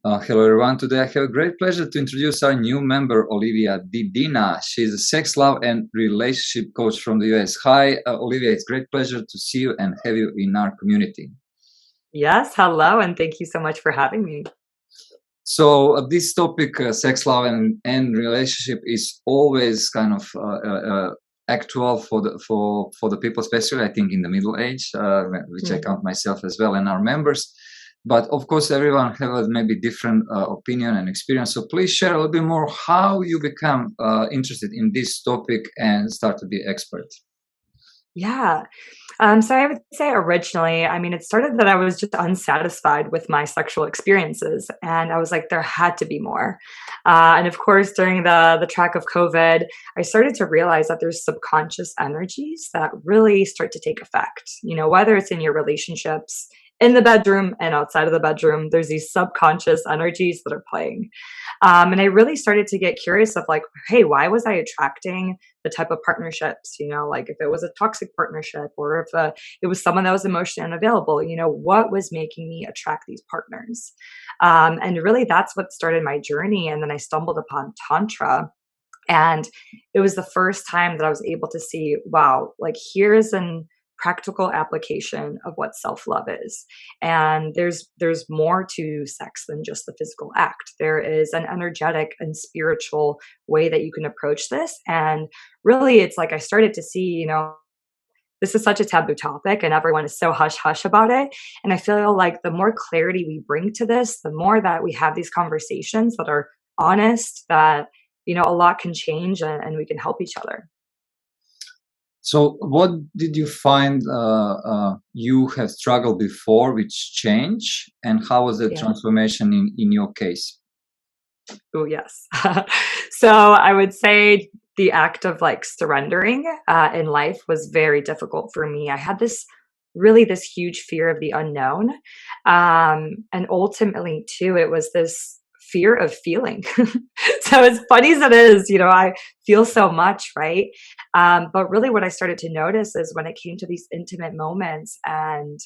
Hello everyone. Today I have a great pleasure to introduce our new member, Olivia Dydyna. She's a sex, love, and relationship coach from the US. Hi, Olivia. It's a great pleasure to see you and have you in our community. Yes, hello, and thank you so much for having me. So this topic, sex, love, and relationship, is always kind of actual for the people, especially I think in the middle age, which I count myself as well, and our members. But of course, everyone have a maybe different opinion and experience. So please share a little bit more how you become interested in this topic and start to be expert. Yeah. So I would say originally, I mean, it started that I was just unsatisfied with my sexual experiences, and I was like, there had to be more. And of course, during the track of COVID, I started to realize that there's subconscious energies that really start to take effect. You know, whether it's in your relationships, in the bedroom and outside of the bedroom, there's these subconscious energies that are playing. And I really started to get curious of like, hey, why was I attracting the type of partnerships, like if it was a toxic partnership or if it was someone that was emotionally unavailable, what was making me attract these partners? And really that's what started my journey. And then I stumbled upon Tantra. And it was the first time that I was able to see, wow, like here's an practical application of what self-love is. And there's more to sex than just the physical act. There is an energetic and spiritual way that you can approach this. And really it's like I started to see, this is such a taboo topic and everyone is so hush hush about it. And I feel like the more clarity we bring to this, the more that we have these conversations that are honest, that a lot can change and we can help each other. So what did you find you have struggled before, which change, and how was the Yeah. transformation in your case? Oh, yes. So I would say the act of like surrendering in life was very difficult for me. I had this huge fear of the unknown. And ultimately, too, it was this fear of feeling. So as funny as it is, I feel so much, right? But really, what I started to notice is when it came to these intimate moments and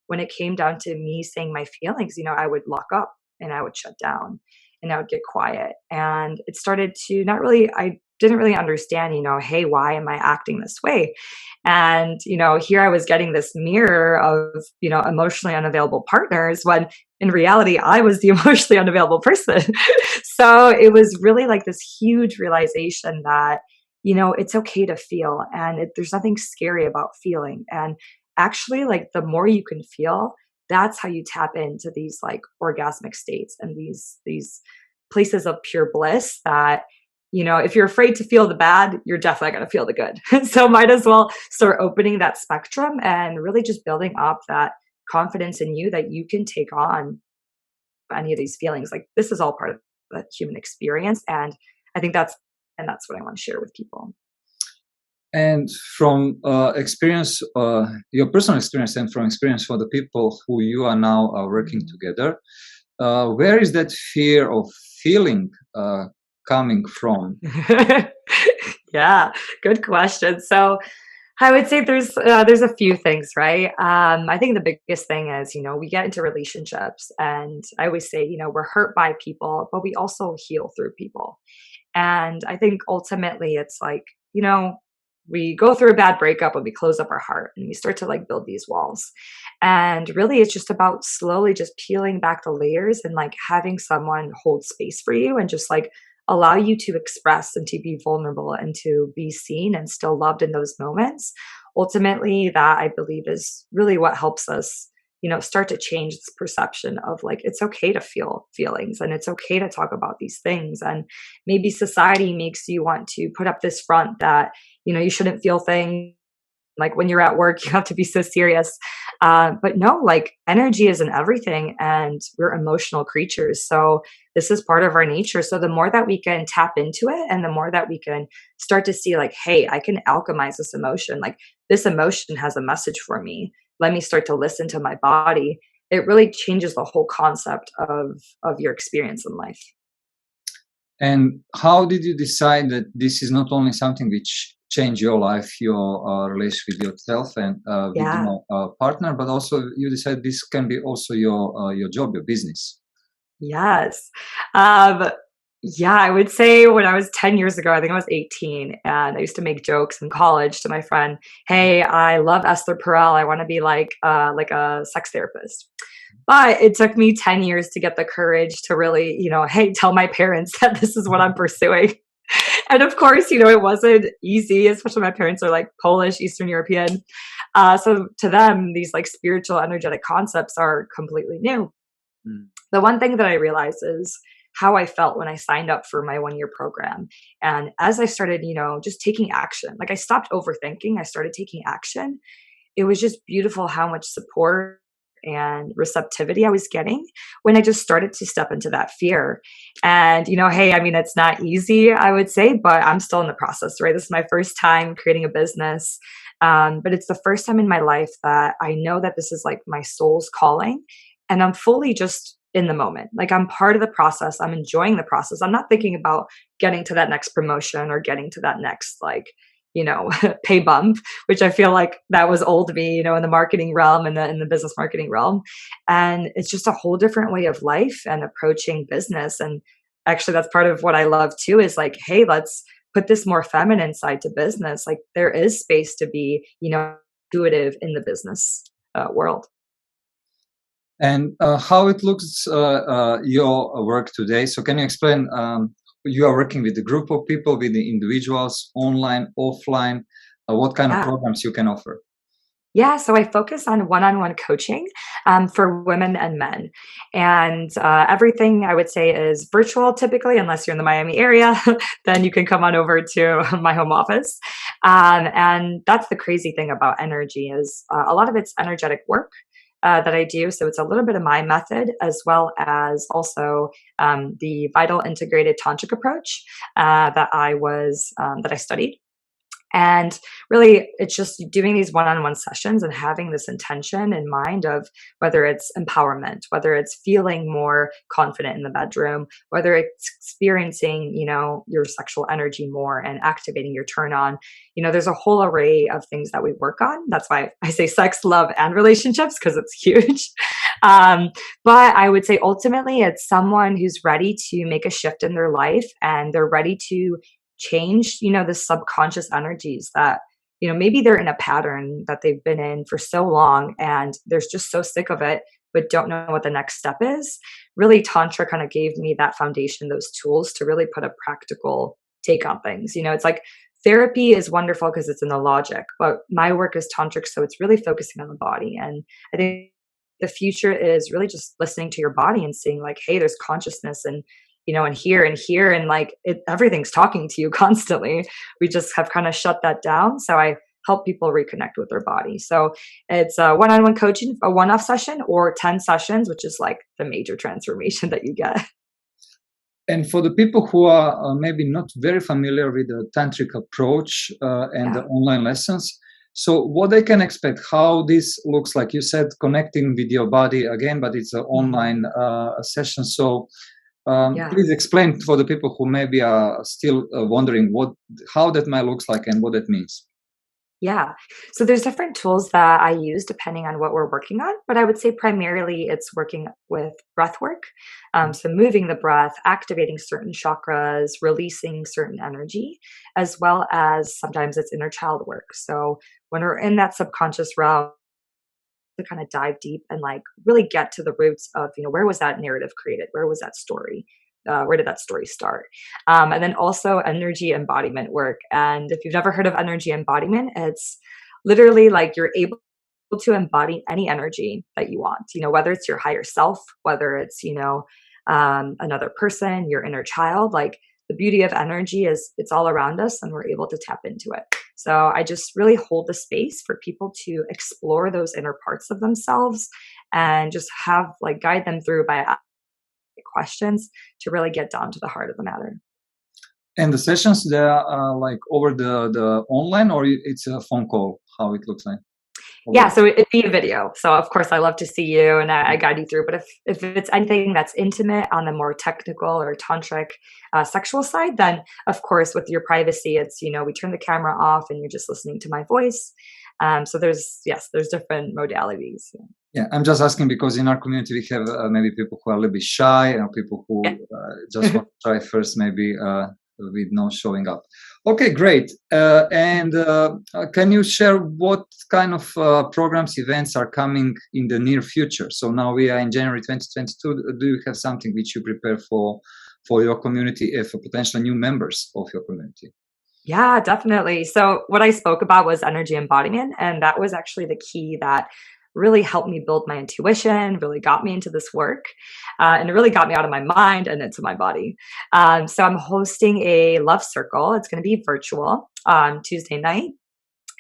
when it came down to me saying my feelings, I would lock up and I would shut down and I would get quiet. And it started to not really, I didn't really understand, hey, why am I acting this way? And, here I was getting this mirror of, emotionally unavailable partners when in reality, I was the emotionally unavailable person. So it was really like this huge realization that, it's okay to feel and there's nothing scary about feeling. And actually, like the more you can feel, that's how you tap into these like orgasmic states and these places of pure bliss that if you're afraid to feel the bad, you're definitely going to feel the good. So might as well start opening that spectrum and really just building up that confidence in you that you can take on any of these feelings. Like this is all part of the human experience. And I think that's what I want to share with people. And from experience, your personal experience, and from experience for the people who you are now working together, where is that fear of feeling coming from? Yeah, good question. So I would say there's a few things, right? I think the biggest thing is, we get into relationships, and I always say, we're hurt by people, but we also heal through people. And I think ultimately it's like, we go through a bad breakup and we close up our heart and we start to like build these walls. And really it's just about slowly just peeling back the layers and like having someone hold space for you and just like allow you to express and to be vulnerable and to be seen and still loved in those moments. Ultimately, that I believe is really what helps us start to change this perception of like it's okay to feel feelings and it's okay to talk about these things. And maybe society makes you want to put up this front that you shouldn't feel things, like when you're at work you have to be so serious. But no, like energy is in everything and we're emotional creatures, so this is part of our nature. So the more that we can tap into it and the more that we can start to see like, hey, I can alchemize this emotion, like this emotion has a message for me, let me start to listen to my body, it really changes the whole concept of your experience in life. And how did you decide that this is not only something which changed your life, your relationship with yourself and with Yeah. your partner, but also you decide this can be also your job, your business? Yes. Um, yeah, I would say when I was 10 years ago, I think I was 18, and I used to make jokes in college to my friend, "Hey, I love Esther Perel. I want to be like a sex therapist." But it took me 10 years to get the courage to really, hey, tell my parents that this is what I'm pursuing. And of course, it wasn't easy, especially my parents are like Polish, Eastern European. So to them, these like spiritual, energetic concepts are completely new. Mm. The one thing that I realized is how I felt when I signed up for my 1 year program. And as I started, just taking action, like I stopped overthinking, I started taking action. It was just beautiful how much support and receptivity I was getting when I just started to step into that fear. And, hey, I mean, it's not easy, I would say, but I'm still in the process, right? This is my first time creating a business. But it's the first time in my life that I know that this is like my soul's calling. And I'm fully just in the moment. Like I'm part of the process. I'm enjoying the process. I'm not thinking about getting to that next promotion or getting to that next, like, pay bump, which I feel like that was old me, in the marketing realm and in the business marketing realm. And it's just a whole different way of life and approaching business. And actually, that's part of what I love too is like, hey, let's put this more feminine side to business. Like there is space to be, intuitive in the business world. And how it looks your work today? So can you explain? You are working with a group of people, with the individuals, online, offline. What kind of Yeah. programs you can offer? Yeah, so I focus on one-on-one coaching for women and men, and everything I would say is virtual typically, unless you're in the Miami area. Then you can come on over to my home office, and that's the crazy thing about energy is a lot of it's energetic work. That I do. So it's a little bit of my method as well as also the vital integrated tantric approach that I studied. And really, it's just doing these one on one sessions and having this intention in mind of whether it's empowerment, whether it's feeling more confident in the bedroom, whether it's experiencing, your sexual energy more and activating your turn on. There's a whole array of things that we work on. That's why I say sex, love, and relationships because it's huge. Um, but I would say ultimately, it's someone who's ready to make a shift in their life and they're ready to change, the subconscious energies that, maybe they're in a pattern that they've been in for so long and they're just so sick of it, but don't know what the next step is. Really, Tantra kind of gave me that foundation, those tools to really put a practical take on things. It's like therapy is wonderful because it's in the logic, but my work is tantric, so it's really focusing on the body. And I think the future is really just listening to your body and seeing like, hey, there's consciousness and here, and like everything's talking to you constantly. We just have kind of shut that down. So I help people reconnect with their body. So it's a one-on-one coaching, a one-off session, or 10 sessions, which is like the major transformation that you get. And for the people who are maybe not very familiar with the tantric approach and the Yeah. online lessons, so what they can expect, how this looks like, you said connecting with your body again, but it's an Mhm. online session. So Yeah. please explain for the people who maybe are still wondering how that might looks like and what that means. Yeah. So there's different tools that I use depending on what we're working on, but I would say primarily it's working with breath work. So moving the breath, activating certain chakras, releasing certain energy, as well as sometimes it's inner child work. So when we're in that subconscious realm, to kind of dive deep and like really get to the roots of where was that narrative created, where was that story, where did that story start, and then also energy embodiment work. And if you've never heard of energy embodiment, it's literally like you're able to embody any energy that you want, whether it's your higher self, whether it's another person, your inner child. Like the beauty of energy is it's all around us and we're able to tap into it. So I just really hold the space for people to explore those inner parts of themselves and just have like guide them through by asking questions to really get down to the heart of the matter. And the sessions, they are like over the online, or it's a phone call, how it looks like over Yeah, there. so it'd be a video. So of course I love to see you and I guide you through. But if it's anything that's intimate on the more technical or tantric sexual side, then of course with your privacy, it's we turn the camera off and you're just listening to my voice. So there's different modalities. Yeah, I'm just asking because in our community we have maybe people who are a little bit shy and people who Yeah. just want to try first, maybe with no showing up. Okay, great. And can you share what kind of programs, events are coming in the near future? So now we are in January 2022. Do you have something which you prepare for your community, for potential new members of your community? Yeah, definitely. So what I spoke about was energy embodiment, and that was actually the key that really helped me build my intuition, really got me into this work, and it really got me out of my mind and into my body. So I'm hosting a love circle. It's going to be virtual on Tuesday night.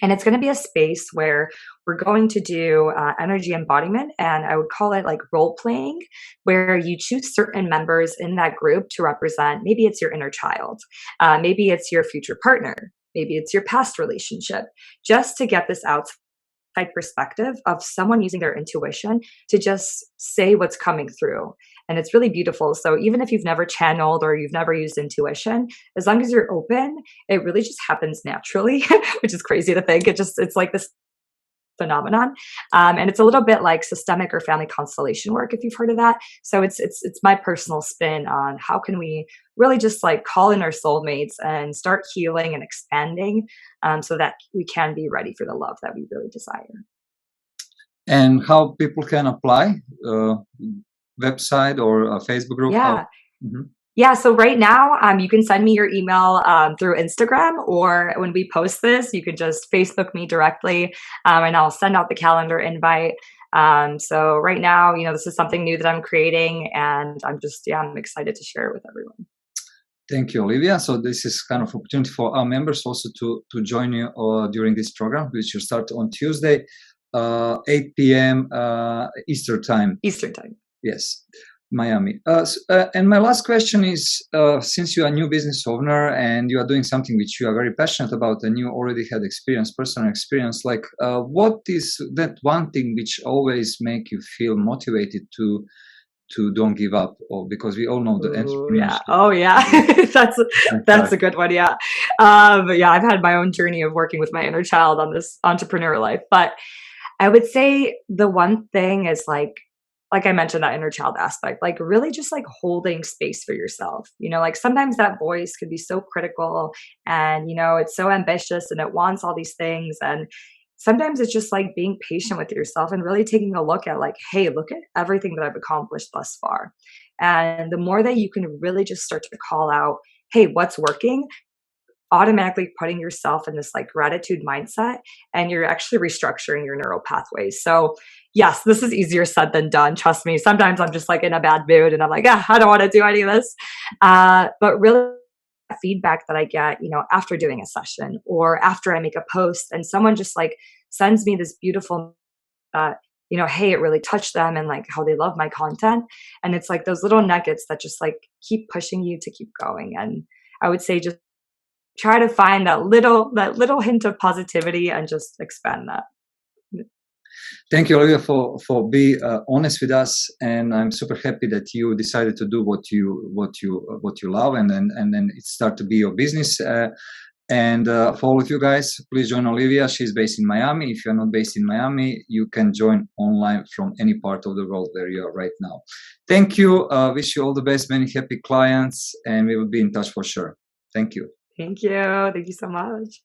And it's going to be a space where we're going to do energy embodiment. And I would call it like role playing, where you choose certain members in that group to represent maybe it's your inner child, maybe it's your future partner, maybe it's your past relationship, just to get this outside perspective of someone using their intuition to just say what's coming through. And it's really beautiful. So even if you've never channeled or you've never used intuition, as long as you're open, it really just happens naturally, which is crazy to think. It's like this phenomenon. And it's a little bit like systemic or family constellation work, if you've heard of that. So it's my personal spin on how can we really just like call in our soulmates and start healing and expanding, so that we can be ready for the love that we really desire. And how people can apply? Website or a Facebook group? How? Yeah. Mhm. Yeah, so right now, you can send me your email through Instagram, or when we post this, you can just Facebook me directly, and I'll send out the calendar invite. So right now, this is something new that I'm creating, and I'm excited to share it with everyone. Thank you, Olivia. So this is kind of opportunity for our members also to join you during this program, which will start on Tuesday, 8 p.m. Eastern time. Eastern time. Yes, Miami. And my last question is, since you are a new business owner and you are doing something which you are very passionate about, and you already had experience, personal experience, like what is that one thing which always make you feel motivated to don't give up? Or because we all know the Oh yeah. entrepreneurship. Oh yeah. that's Right. that's a good one. Yeah. But yeah, I've had my own journey of working with my inner child on this entrepreneur life. But I would say the one thing is like I mentioned, that inner child aspect, like really just like holding space for yourself. Like sometimes that voice could be so critical and, it's so ambitious and it wants all these things. And sometimes it's just like being patient with yourself and really taking a look at like, hey, look at everything that I've accomplished thus far. And the more that you can really just start to call out, hey, what's working? Automatically putting yourself in this like gratitude mindset, and you're actually restructuring your neural pathways. So yes, this is easier said than done. Trust me. Sometimes I'm just like in a bad mood and I'm like, I don't want to do any of this. But really feedback that I get, after doing a session or after I make a post and someone just like sends me this beautiful, hey, it really touched them and like how they love my content. And it's like those little nuggets that just like keep pushing you to keep going. And I would say just try to find that little hint of positivity and just expand that. Thank you, Olivia, for being honest with us, and I'm super happy that you decided to do what you love, and then it start to be your business. And for all of you guys, please join Olivia. She's based in Miami. If you're not based in Miami, you can join online from any part of the world where you are right now. Thank you. Wish you all the best, many happy clients, and we will be in touch for sure. Thank you. Thank you. Thank you so much.